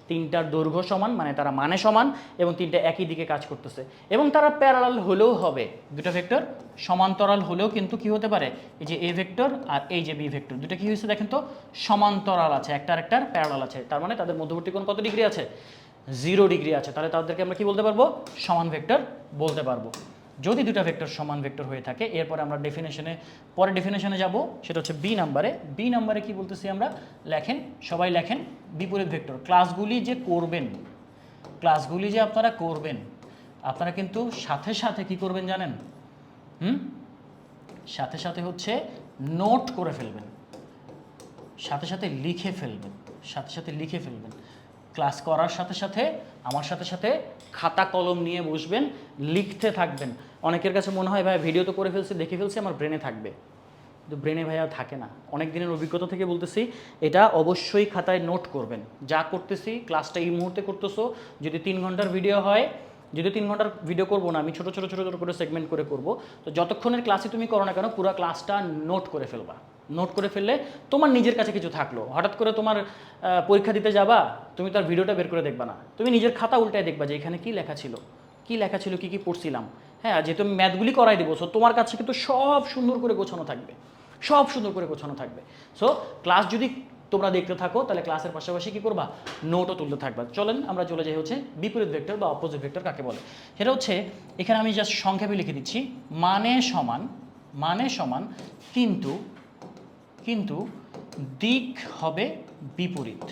তিনটার দৈর্ঘ্য সমান, মানে তারা মানে সমান, এবং তিনটা একই দিকে কাজ করতেছে, এবং তারা প্যারালাল হলেও হবে। দুটো ভেক্টর সমান্তরাল হলেও কিন্তু কি হতে পারে, এই যে এ ভেক্টর আর এই যে বি ভেক্টর দুটো কি হয়েছে দেখেন তো, সমান্তরাল আছে, একটা আরেকটার প্যারালাল আছে, তার মানে তাদের মধ্যবর্তী কোণ কত ডিগ্রি আছে? 0 ডিগ্রি আছে। তাহলে তাদেরকে আমরা কি বলতে পারবো? সমান ভেক্টর বলতে পারবো। যদি দুটা ভেক্টর সমান ভেক্টর হয়ে থাকে, এরপরে আমরা পরে ডেফিনেশনে যাব, সেটা হচ্ছে বি নাম্বারে কি বলতেছি আমরা, সবাই লেখেন বিপরীত ভেক্টর। ক্লাসগুলি যে আপনারা করবেন, আপনারা কিন্তু সাথে সাথে কি করবেন জানেন? সাথে সাথে হচ্ছে নোট করে ফেলবেন, সাথে সাথে লিখে ফেলবেন, ক্লাস করার সাথে সাথে আমার সাথে সাথে খাতা কলম নিয়ে বসবেন, লিখতে থাকবেন। অনেকের কাছে মনে হয় ভাই ভিডিও তো করে ফেলছি, দেখে ফেলছি, আমার ব্রেনে থাকবে, কিন্তু ব্রেনে ভাইয়া থাকে না। অনেক দিনের অভিজ্ঞতা থেকে বলতেছি, এটা অবশ্যই খাতায় নোট করবেন। যা করতেছি ক্লাসটা এই মুহূর্তে করতেছো, যদি 3 ঘন্টার ভিডিও হয়, যদি 3 ঘন্টার ভিডিও করবো না, আমি ছোটো ছোটো ছোটো ছোটো করে সেগমেন্ট করে করবো, তো যতক্ষণের ক্লাসে তুমি করো না কেন পুরো ক্লাসটা নোট করে ফেলবা। নোট করে ফেললে তোমার নিজের কাছে কিছু থাকলো, হঠাৎ করে তোমার পরীক্ষা দিতে যাবা, তুমি তার ভিডিওটা বের করে দেখবা না, তুমি নিজের খাতা উল্টায় দেখবা যে এখানে কী লেখা ছিল, কী লেখা ছিল, কী কী পড়ছিলাম। হ্যাঁ, যেহেতু আমি ম্যাথগুলি করাই দেবো, সো তোমার কাছে কিন্তু সব সুন্দর করে গোছানো থাকবে, সব সুন্দর করে গোছানো থাকবে। সো ক্লাস যদি তোমরা দেখতে থাকো, তাহলে ক্লাসের পাশাপাশি কী করবা, নোটও তুলতে থাকবা। চলেন আমরা চলে যাই হচ্ছে বিপরীত ভেক্টর বা অপোজিট ভেক্টর কাকে বলে। সেটা হচ্ছে, এখানে আমি জাস্ট সংক্ষেপে লিখে দিচ্ছি, মানে সমান কিন্তু কিন্তু দিক হবে বিপরীত।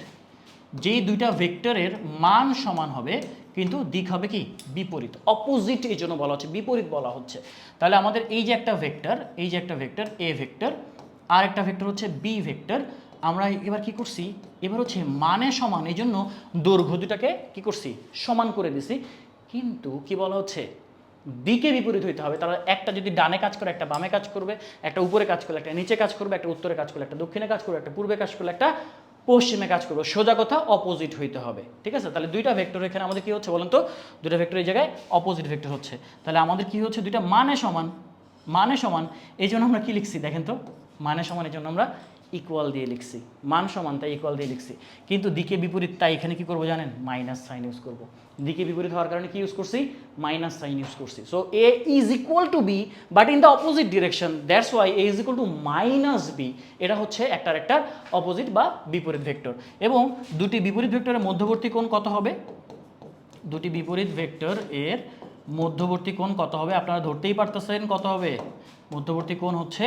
যেই দুইটা ভেক্টরের মান সমান হবে কিন্তু দিক হবে কি বিপরীত, অপোজিট, এই জন্য বলা হচ্ছে বিপরীত বলা হচ্ছে। তাহলে আমাদের এই যে একটা ভেক্টর, এই যে একটা ভেক্টর এ ভেক্টর, আর একটা ভেক্টর হচ্ছে বি ভেক্টর, আমরা এবার কি করছি, এবার হচ্ছে মানে সমান, এই জন্য দৈর্ঘ্য দুটাকে কি করছি, সমান করে দিছি। কিন্তু কি বলা হচ্ছে, দিকে বিপরীত হইতে হবে। তাহলে একটা যদি ডানে কাজ করে একটা বামে কাজ করবে, একটা উপরে কাজ করলে একটা নিচে কাজ করবে, একটা উত্তরে কাজ করলে একটা দক্ষিণে কাজ করবে, একটা পূর্বে কাজ করলে একটা পশ্চিমে কাজ করবে। সোজা কথা অপোজিট হইতে হবে, ঠিক আছে। তাহলে দুইটা ভেক্টর এখানে আমাদের কি হচ্ছে বলেন তো, দুইটা ভেক্টর এই জায়গায় অপোজিট ভেক্টর হচ্ছে। তাহলে আমাদের কি হচ্ছে, দুইটা মানে সমান, এই জন্য আমরা কি লিখছি দেখেন তো, মানে সমান এই জন্য আমরা ইকুয়াল দিয়ে লিখছি, মান সমান তাই ইকুয়াল দিয়ে লিখছি। কিন্তু দিকে বিপরীত, তাই এখানে কি করবো জানেন, মাইনাস সাইন ইউজ করবো। দিকে বিপরীত হওয়ার কারণে কি ইউজ করছি, মাইনাস সাইন ইউজ করছি। So A is equal to B but in the opposite direction, that's why A is equal to minus B. এটা হচ্ছে একটার অপোজিট বা বিপরীত ভেক্টর। এবং দুটি বিপরীত ভেক্টরের মধ্যবর্তী কোণ কত হবে, দুটি বিপরীত ভেক্টর এর মধ্যবর্তী কোণ কত হবে, আপনারা ধরতেই পারতেছেন কত হবে, মধ্যবর্তী কোণ হচ্ছে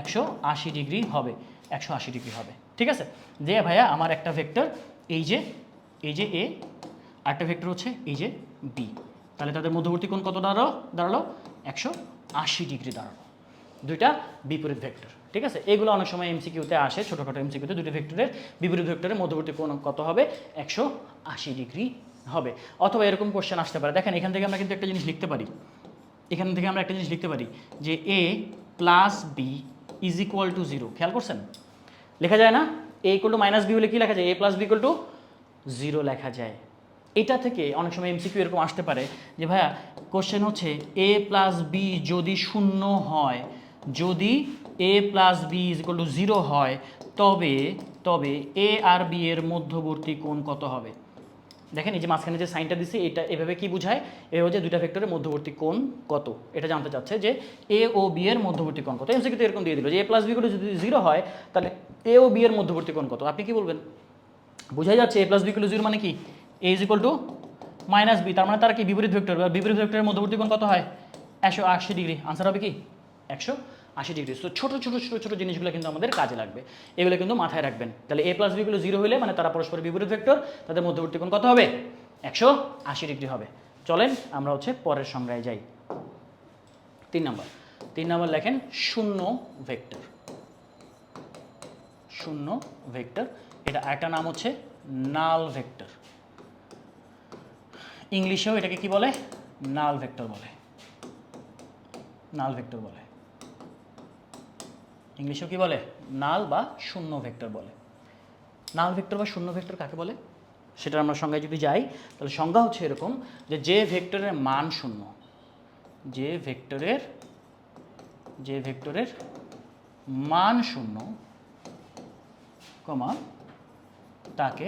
180 ডিগ্রি হবে, 180 ডিগ্রি হবে, ঠিক আছে। যে ভাইয়া আমার একটা ভেক্টর এই যে এ, আরেকটা ভেক্টর হচ্ছে এই যে বি, তাহলে তাদের মধ্যবর্তী কোণ কত দাঁড়ালো 180 ডিগ্রি দাঁড়ালো, দুইটা বিপরীত ভেক্টর, ঠিক আছে। এগুলো অনেক সময় এমসিকিউতে আসে, ছোটোখাটো এমসিকিউতে, দুটো ভেক্টরের বিপরীত ভেক্টরের মধ্যবর্তী কোণ কত হবে, 180 ডিগ্রি হবে। অথবা এরকম কোশ্চেন আসতে পারে, দেখেন এখান থেকে আমরা কিন্তু একটা জিনিস লিখতে পারি, যে A plus B is equal to 0, খেয়াল করছেন, লেখা যায় না, A equal to minus B হলে কি লেখা যায়, A plus B equal to 0 লেখা যায়। এটা থেকে অনেক সময় এমসিকিউ এরকম আসতে পারে যে ভাইয়া কোশ্চেন হচ্ছে এ প্লাস বি যদি 0 হয়, যদি A plus B is equal to 0 হয়, তবে এ আর বি এর মধ্যবর্তী কোণ কত হবে। দেখেন এই যে মাঝখানে যে সাইনটা দিছি, এটা এভাবে কি বোঝায়, এভাবে যে দুইটা ভেক্টরের মধ্যবর্তী কোণ কত, এটা জানতে চাচ্ছে যে এ ও বি এর মধ্যবর্তী কোণ কত। এমসিকিউতে এরকম দিয়ে দিল যে এ প্লাস বি যদি 0 হয়, তাহলে এ ও বি এর মধ্যবর্তী কোণ কত, আপনি কি বলবেন, বোঝাই যাচ্ছে এ প্লাস বি 0 মানে কি, A is equal to minus B, তার মানে তারা কি বিপরীত ভেক্টর, বিপরীত ভেক্টরের মধ্যবর্তী কোণ কত হয়, 180 ডিগ্রি, আনসার হবে কি 180 ডিগ্রি। তো ছোটো ছোটো জিনিসগুলো কিন্তু আমাদের কাজে লাগবে, এগুলো কিন্তু মাথায় রাখবেন। তাহলে এ প্লাস বি 0 হলে মানে তারা পরস্পর বিপরীত ভেক্টর, তাদের মধ্যবর্তী কোণ কত হবে, 180 ডিগ্রি হবে। চলেন আমরা হচ্ছে পরের সংজ্ঞায় যাই। 3 নম্বর লেখেন শূন্য ভেক্টর, এটা একটা নাম হচ্ছে নাল ভেক্টর, ইংলিশেও এটাকে কি বলে, নাল ভেক্টর বলে, ইংলিশেও কি বলে, নাল বা শূন্য ভেক্টর বলে। নাল ভেক্টর বা শূন্য ভেক্টর কাকে বলে সেটা আমরা সংজ্ঞায় যদি যাই, তাহলে সংজ্ঞা হচ্ছে এরকম যে ভেক্টরের মান শূন্য, যে ভেক্টরের মান শূন্য, কমা, তাকে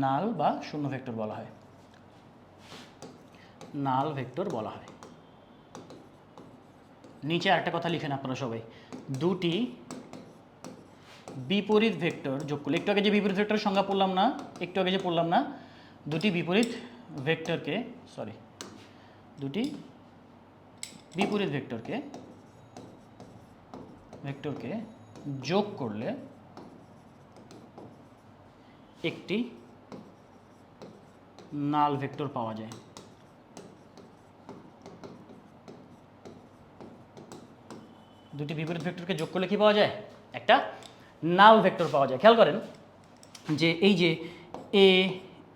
নাল বা শূন্য ভেক্টর বলা হয়, নাল ভেক্টর বলা হয়। নিচে আরেকটা কথা লিখেন আপনারা সবাই, দুটি বিপরীত ভেক্টর যোগ করলে, একটু আগে যে বিপরীত ভেক্টরের সংজ্ঞা পড়লাম না, দুটি বিপরীত ভেক্টরকে যোগ করলে একটি নাল ভেক্টর পাওয়া যায়। দুটি বিপরীত ভেক্টরকে যোগ করলে কি পাওয়া যায়, একটা নাল ভেক্টর পাওয়া যায়। খেয়াল করেন যে এই যে এ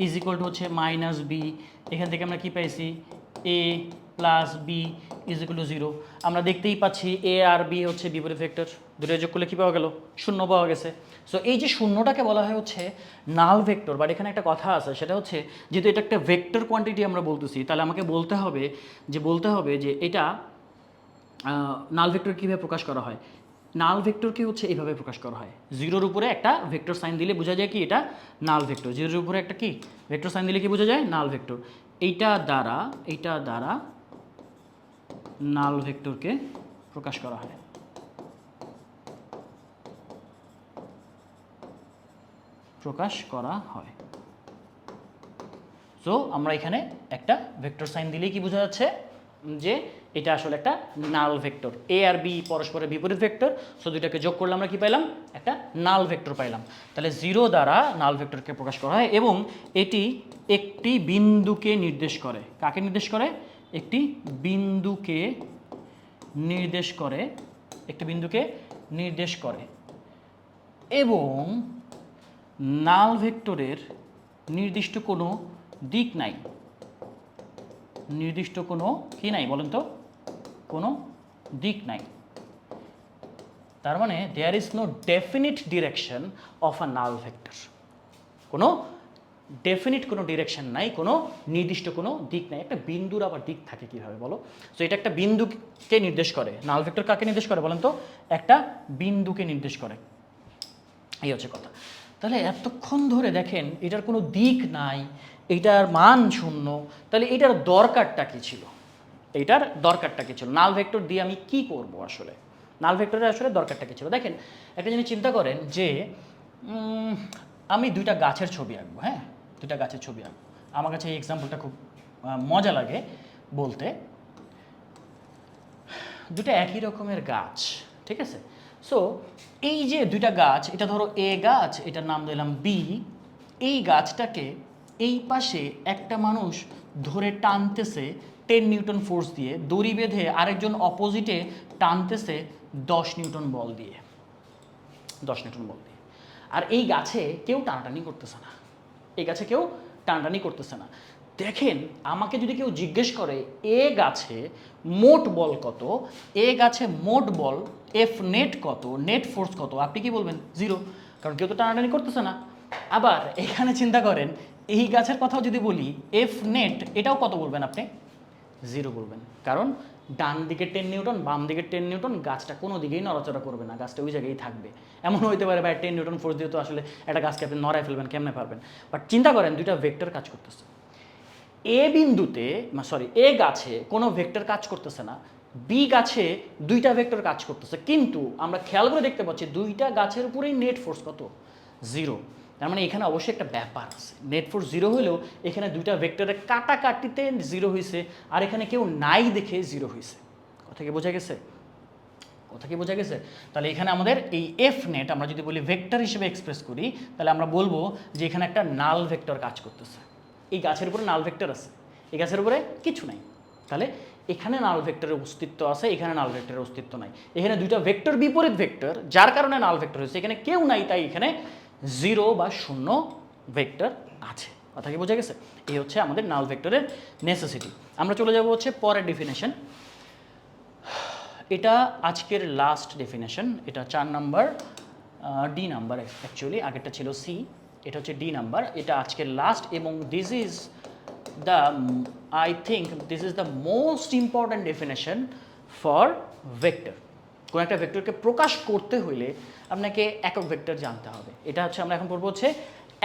ইজ ইকুয়াল টু হচ্ছে মাইনাস বি, এখান থেকে আমরা কি পাইছি A plus B is equal to 0। আমরা দেখতেই পাচ্ছি এ আর বি হচ্ছে বিপরীত ভেক্টর, দুটো যোগ করলে কী পাওয়া গেল, শূন্য পাওয়া গেছে। সো এই যে শূন্যটাকে বলা হয় হচ্ছে নাল ভেক্টর। বাট এখানে একটা কথা আছে, সেটা হচ্ছে যেহেতু এটা একটা ভেক্টর কোয়ান্টিটি আমরা বলতেছি, তাহলে আমাকে বলতে হবে যে এটা নাল ভেক্টর কীভাবে প্রকাশ করা হয়। নাল ভেক্টরকে হচ্ছে এইভাবে প্রকাশ করা হয়, জিরোর উপরে একটা ভেক্টর সাইন দিলে বোঝা যায় কি এটা নাল ভেক্টর। জিরোর উপরে একটা কি ভেক্টর সাইন দিলে কি বোঝা যায়, নাল ভেক্টর। এইটা দ্বারা নাল ভেক্টরকে প্রকাশ করা হয়। সো আমরা এখানে একটা ভেক্টর সাইন দিলেই কি বোঝা যাচ্ছে যে এটা আসলে একটা নাল ভেক্টর। এ আর বি পরস্পরের বিপরীত ভেক্টর, সো দুইটাকে যোগ করলে আমরা কি পাইলাম, একটা নাল ভেক্টর পাইলাম। তাহলে 0 দ্বারা নাল ভেক্টরকে প্রকাশ করা হয় এবং এটি একটি বিন্দুকে নির্দেশ করে। কাকে নির্দেশ করে, একটি বিন্দুকে নির্দেশ করে এবং নাল ভেক্টরের নির্দিষ্ট কোনো দিক নাই। নির্দিষ্ট কোনো কি নাই বলেন তো, কোনো দিক নাই। তার মানে there is no definite direction of a null vector. কোনো ডেফিনিট কোনো ডিরেকশন নাই, কোনো নির্দিষ্ট কোনো দিক নাই। একটা বিন্দুর আবার দিক থাকে কিভাবে বলো। সো এটা একটা বিন্দুকে নির্দেশ করে। নাল ভেক্টর কাকে নির্দেশ করে বলেন তো, একটা বিন্দুকে নির্দেশ করে। এই হচ্ছে কথা। তাহলে এতক্ষণ ধরে দেখেন এটার কোনো দিক নাই, এটার মান শূন্য, তাহলে এটার দরকারটা কী ছিল, নাল ভেক্টর দিয়ে আমি কি করব আসলে, নাল ভেক্টরের আসলে দরকারটা কী ছিল। দেখেন একটা জিনিস চিন্তা করেন যে আমি দুইটা গাছের ছবি আঁকবো, হ্যাঁ দুইটা গাছের ছবি আঁকবো। আমার কাছে এই এক্সাম্পলটা খুব মজা লাগে বলতে। দুটো একই রকমের গাছ, ঠিক আছে। সো এই যে দুইটা গাছ, এটা ধরো এ গাছ, এটার নাম দিলাম বি। এই গাছটাকে এই পাশে একটা মানুষ ধরে টানতেছে 10 নিউটন ফোর্স দিয়ে, দড়ি বেঁধে আরেকজন অপোজিটে টানতেছে 10 নিউটন বল দিয়ে। আর এই গাছে কেউ টানাটানি করতেছে না। দেখেন আমাকে যদি কেউ জিজ্ঞেস করে এ গাছে মোট বল কত, এফ নেট কত, নেট ফোর্স কত, আপনি কি বলবেন 0, কারণ কেউ তো টানাটানি করতেছে না। আবার এখানে চিন্তা করেন এই গাছের কথাও যদি বলি এফ নেট, এটাও কত বলবেন আপনি, 0 বলবেন। কারণ ডান দিকে 10 নিউটন, বাম দিকে 10 নিউটন, গাছটা কোনো দিকেই নড়াচড়া করবে না, গাছটা ওই জায়গায় থাকবে। এমন হইতে পারে ভাই 10 নিউটন ফোর্স দিয়ে তো আসলে একটা গাছকে আপনি নড়ায় ফেলবেন, কেমনে পারবেন। বাট চিন্তা করেন দুইটা ভেক্টর কাজ করতেছে। এ গাছে কোনো ভেক্টর কাজ করতেছে না, বি গাছে দুইটা ভেক্টর কাজ করতেছে, কিন্তু আমরা খেয়াল করে দেখতে পাচ্ছি দুইটা গাছের উপরেই নেট ফোর্স কত, 0। তার মানে এখানে অবশ্যই একটা ব্যাপার আছে। নেট ফোর্স 0 হলেও এখানে দুইটা ভেক্টরের কাটাকাটিতে 0 হয়েছে, আর এখানে কেউ নাই দেখে 0 হয়েছে। কথা কি বোঝা গেছে? তাহলে এখানে আমাদের এই এফ নেট আমরা যদি বলি ভেক্টর হিসেবে এক্সপ্রেস করি, তাহলে আমরা বলবো যে এখানে একটা নাল ভেক্টর কাজ করতেছে। এই গাছের উপরে নাল ভেক্টর আছে, এই গাছের উপরে কিছু নাই। তাহলে এখানে নাল ভেক্টরের অস্তিত্ব আছে, এখানে নাল ভেক্টরের অস্তিত্ব নাই। এখানে দুইটা ভেক্টর বিপরীত ভেক্টর, যার কারণে নাল ভেক্টর হয়েছে। এখানে কেউ নাই, তাই এখানে 0 বা 0 ভেক্টর আছে। কথা কি বোঝা গেছে? এই হচ্ছে আমাদের নাল ভেক্টরের নেসেসিটি। আমরা চলে যাব হচ্ছে পরের ডেফিনেশন। এটা আজকের লাস্ট ডেফিনেশন, এটা 4 নাম্বার, ডি নাম্বার অ্যাকচুয়ালি, আগেরটা ছিল সি, এটা হচ্ছে ডি নাম্বার। এটা আজকের লাস্ট এবং this is the most important definition for vector. কোনো একটা ভেক্টরকে প্রকাশ করতে হইলে আপনাকে একক ভেক্টর জানতে হবে। এটা হচ্ছে আমরা এখন পড়বো হচ্ছে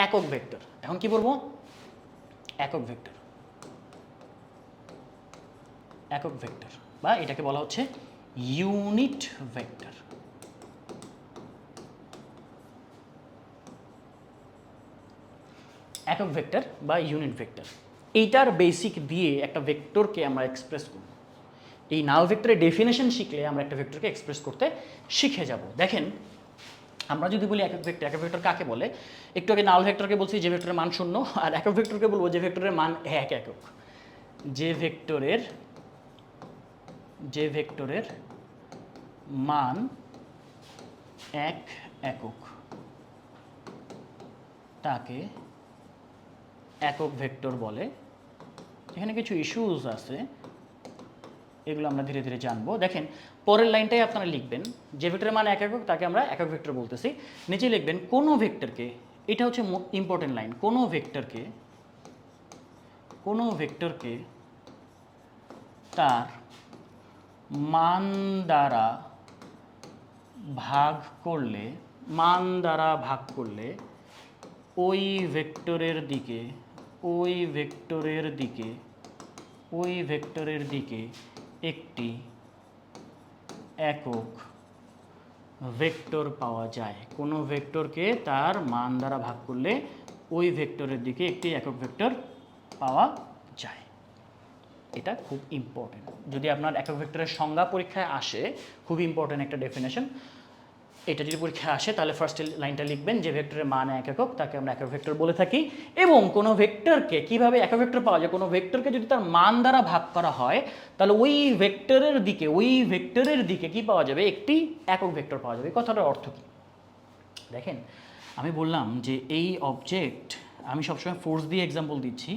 একক ভেক্টর। এখন কি পড়বো? একক ভেক্টর বা এটাকে বলা হচ্ছে ইউনিট ভেক্টর। একক ভেক্টর বা ইউনিট ভেক্টর, এইটার বেসিক দিয়ে একটা ভেক্টরকে আমরা এক্সপ্রেস করব। এই নাল ভেক্টরের ডেফিনেশন শিখলে আমরা একটা ভেক্টরকে এক্সপ্রেস করতে শিখে যাব। দেখেন আমরা যদি বলি একক ভেক্টর কাকে বলে, একটু আগে নাল ভেক্টরকে বলছি যে ভেক্টরের মান 0, আর একক ভেক্টরকে বলবো যে ভেক্টরের মান 1 একক। যে ভেক্টরের মান 1 একক তাকে একক ভেক্টর বলে। এখানে কিছু ইস্যুস আছে, এগুলো আমরা ধীরে ধীরে জানবো। দেখেন পরের লাইনটাই আপনারা লিখবেন, যে ভেক্টরের মান এক একক তাকে আমরা একক ভেক্টর বলতেছি। নিচে লিখবেন কোনো ভেক্টরকে, এটা হচ্ছে ইম্পর্টেন্ট লাইন, কোনো ভেক্টরকে তার মান দ্বারা ভাগ করলে ওই ভেক্টরের দিকে একটি একক ভেক্টর পাওয়া যায়। কোনো ভেক্টরকে তার মান দ্বারা ভাগ করলে ওই ভেক্টরের দিকে একটি একক ভেক্টর পাওয়া যায়। এটা খুব ইম্পর্টেন্ট, যদি আপনার একক ভেক্টরের সংজ্ঞা পরীক্ষায় আসে, খুব ইম্পর্টেন্ট একটা ডেফিনেশন। এটা যদি পরীক্ষায় আসে তাহলে ফার্স্ট লাইনটা লিখবেন, যে ভেক্টরের মান এক একক তাকে আমরা একক ভেক্টর বলে থাকি। এবং কোনো ভেক্টরকে কিভাবে একক ভেক্টর পাওয়া যায়, কোনো ভেক্টরকে যদি তার মান দ্বারা ভাগ করা হয় তাহলে ওই ভেক্টরের দিকে কি পাওয়া যাবে, একটি একক ভেক্টর পাওয়া যাবে। এই কথাটার অর্থ কী দেখেন, আমি বললাম যে এই অবজেক্ট, আমি সবসময় ফোর্স দিয়ে এক্সাম্পল দিচ্ছি,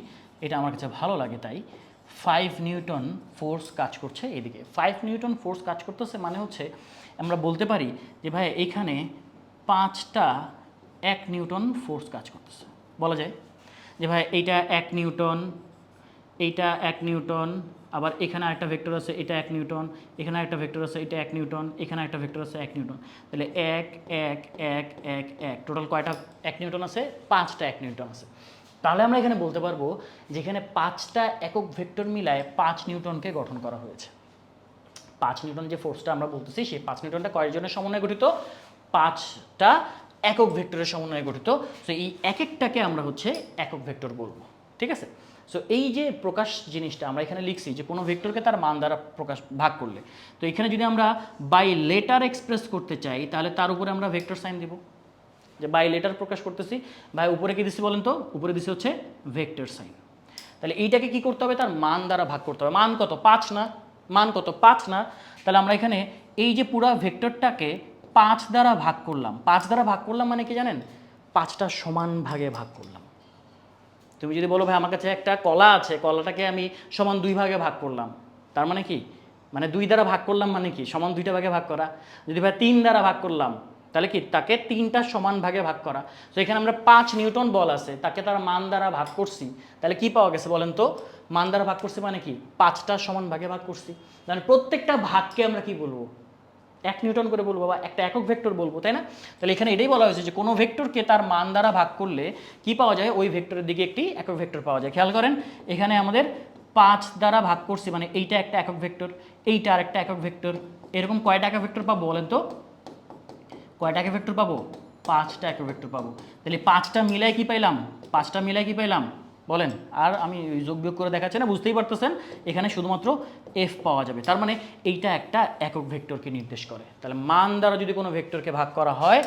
এটা আমার কাছে ভালো লাগে, তাই 5 নিউটন ফোর্স কাজ করছে এদিকে। 5 নিউটন ফোর্স কাজ করতেছে মানে হচ্ছে আমরা বলতে পারি যে ভাই এখানে 5টা 1 নিউটন ফোর্স কাজ করতেছে। বলা যায় যে ভাই এইটা 1 নিউটন, এইটা 1 নিউটন, আবার এখানে আরেকটা ভেক্টর আছে এটা 1 নিউটন, এখানে একটা ভেক্টর আছে এটা 1 নিউটন, এখানে একটা ভেক্টর আছে 1 নিউটন। তাহলে 1 1 1 1 1 টোটাল কয়টা 1 নিউটন আছে? 5টা 1 নিউটন আছে। তাহলে আমরা এখানে বলতে পারবো যেখানে 5টা একক ভেক্টর মিলায় 5 নিউটনকে গঠন করা হয়েছে। 5 নিউটন যে ফোর্সটা আমরা বলতেছি, সেই 5 নিউটনটা কয়েকজনের সমন্বয়ে গঠিত? 5টা একক ভেক্টরের সমন্বয়ে গঠিত। সো এই এক একটাকে আমরা হচ্ছে একক ভেক্টর বলবো, ঠিক আছে? সো এই যে প্রকাশ জিনিসটা আমরা এখানে লিখছি যে কোনো ভেক্টরকে তার মান দ্বারা ভাগ করলে, তো এখানে যদি আমরা বাই লেটার এক্সপ্রেস করতে চাই তাহলে তার উপরে আমরা ভেক্টর সাইন দিব, যে বাই লেটার প্রকাশ করতেছি। ভাই উপরে কি দিচ্ছি বলেন তো? উপরে দিচ্ছি হচ্ছে ভেক্টর সাইন। তাহলে এইটাকে কি করতে হবে? তার মান দ্বারা ভাগ করতে হবে। মান কত? 5 না? মান কত? 5 না? তাহলে আমরা এখানে এই যে পুরো ভেক্টরটাকে 5 দ্বারা ভাগ করলাম। 5 দ্বারা ভাগ করলাম মানে কি জানেন? 5টা সমান ভাগে ভাগ করলাম। তুমি যদি বলো ভাই আমার কাছে একটা কলা আছে, কলাটাকে আমি সমান 2 ভাগে ভাগ করলাম, তার মানে কি? মানে 2 দ্বারা ভাগ করলাম মানে কি? সমান 2টা ভাগে ভাগ করা। যদি ভাই 3 দ্বারা ভাগ করলাম তাহলে কি? তাকে 3টা সমান ভাগে ভাগ করা। তো এখানে আমরা 5 নিউটন বল আছে, তাকে তার মান দ্বারা ভাগ করছি, তাহলে কি পাওয়া গেছে বলেন তো? মান দ্বারা ভাগ করছি মানে কি? 5টা সমান ভাগে ভাগ করছি। মানে প্রত্যেকটা ভাগকে আমরা কি বলবো? 1 নিউটন করে বলবো বা একটা একক ভেক্টর বলবো, তাই না? তাহলে এখানে এটাই বলা হয়েছে যে কোনো ভেক্টরকে তার মান দ্বারা ভাগ করলে কি পাওয়া যায়? ওই ভেক্টরের দিকে একটি একক ভেক্টর পাওয়া যায়। খেয়াল করেন এখানে আমাদের 5 দ্বারা ভাগ করছি মানে এইটা একটা একক ভেক্টর, এইটা আর একটা একক ভেক্টর। এরকম কয়টা একক ভেক্টর পাবো বলেন তো? কয়টা একক ভেক্টর পাবো? 5টা একক ভেক্টর পাবো। তাহলে 5টা মিলাই কি পাইলাম? 5টা মিলাই কি পাইলাম বলেন? আর আমি যোগ বিয়োগ করে দেখাচ্ছি না, বুঝতেই পারতেছেন এখানে শুধুমাত্র এফ পাওয়া যাবে। তার মানে এইটা একটা একক ভেক্টরকে নির্দেশ করে। তাহলে মান দ্বারা যদি কোনো ভেক্টরকে ভাগ করা হয়,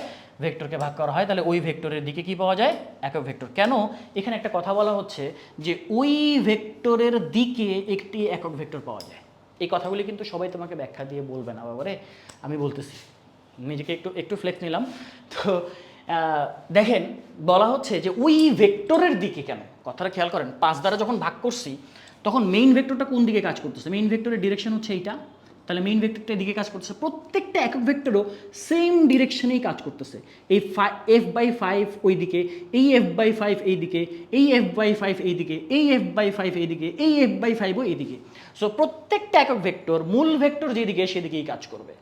তাহলে ওই ভেক্টরের দিকে কি পাওয়া যায়? একক ভেক্টর। কেন? এখানে একটা কথা বলা হচ্ছে যে ওই ভেক্টরের দিকে একটি একক ভেক্টর পাওয়া যায়। এই কথাগুলি কিন্তু সবাই তোমাকে ব্যাখ্যা দিয়ে বলবে না বাবারে, আমি বলতেছি, নিজেকে একটু ফ্লেক্স নিলাম। তো দেখেন বলা হচ্ছে যে ওই ভেক্টরের দিকে, কেন কথাটা খেয়াল করেন, 5 দ্বারা যখন ভাগ করছি তখন মেইন ভেক্টরটা কোন দিকে কাজ করতেছে? মেইন ভেক্টরের ডিরেকশন হচ্ছে এইটা, তাহলে মেইন ভেক্টরটা এদিকে কাজ করতেছে। প্রত্যেকটা একক ভেক্টরও সেম ডিরেকশনেই কাজ করতেছে। এই f/5 ওই দিকে, এই f/5 এই দিকে, এই f/5 এই দিকে, এই f/5 এই দিকে, এই f/5ও এই দিকে। সো প্রত্যেকটা একক ভেক্টর মূল ভেক্টর যেদিকে সেদিকেই কাজ করবে।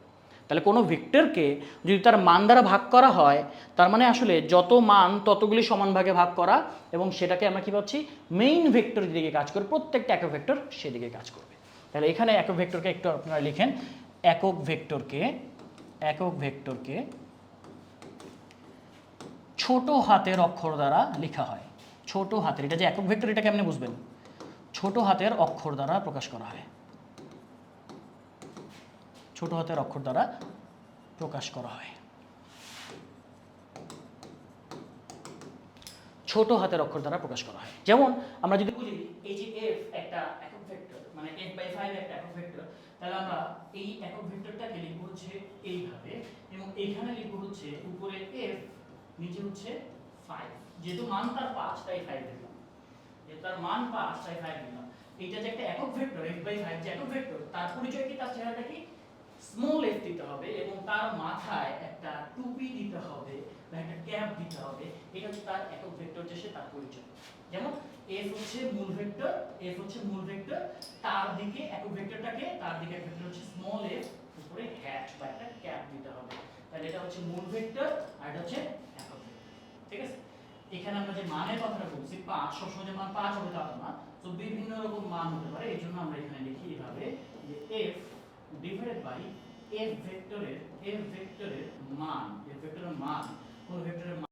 তাহলে কোনো ভেক্টরকে যদি তার মান দ্বারা ভাগ করা হয়, তার মানে আসলে যত মান ততগুলি সমান ভাগে ভাগ করা, এবং সেটাকে আমরা কি পাচ্ছি? মেইন ভেক্টর যেদিকে কাজ করবে, প্রত্যেকটা একক ভেক্টর সেদিকে কাজ করবে। তাহলে এখানে একক ভেক্টরকে একটু আপনারা লিখেন, একক ভেক্টরকে ছোট হাতের অক্ষর দ্বারা লেখা হয়। ছোট হাতের, এটা যে একক ভেক্টর এটা কেমনে বুঝবেন? ছোট হাতের অক্ষর দ্বারা প্রকাশ করা হয়। ছোট হাতের অক্ষর দ্বারা প্রকাশ করা হয়। ছোট হাতের অক্ষর দ্বারা প্রকাশ করা হয়। যেমন আমরা যদি বলি এই যে f একটা একক ভেক্টর, মানে f/5 একটা একক ভেক্টর, তাহলে আমরা এই একক ভেক্টরটাকে লিখব হচ্ছে এইভাবে, এবং এখানে লিখব হচ্ছে উপরে f, নিচে হচ্ছে 5। যেহেতু মান তার 5 তাই 5 লিখলাম। যে তার মান 5 তাই 5 দিলাম। এইটা যে একটা একক ভেক্টর f/5 যে একক ভেক্টর তার পরিচয় কি, তার চেহারাটা কি, স্মল f দিতে হবে এবং তার মাথায় একটা টুপি দিতে হবে বা একটা ক্যাপ দিতে হবে। এটা হচ্ছে তার একক ভেক্টর যে সে তার পরিচয়। যেমন f হচ্ছে মূল ভেক্টর, তার দিকে একক ভেক্টরটাকে, তার দিকে এক ভেক্টর হচ্ছে স্মল f, উপরে হ্যাট বা একটা ক্যাপ দিতে হবে। তাহলে এটা হচ্ছে মূল ভেক্টর আর এটা হচ্ছে একক ভেক্টর। ঠিক আছে, এখানে আমরা যে মানের কথাটা বলছি 5 সবসময় যে মান 5 হবে তা না, তো বিভিন্ন রকম মান হতে পারে। এই জন্য আমরা এখানে লিখি এইভাবে যে f ডিভাইডেড বাই f ভেক্টরের মান, কোন ভেক্টরের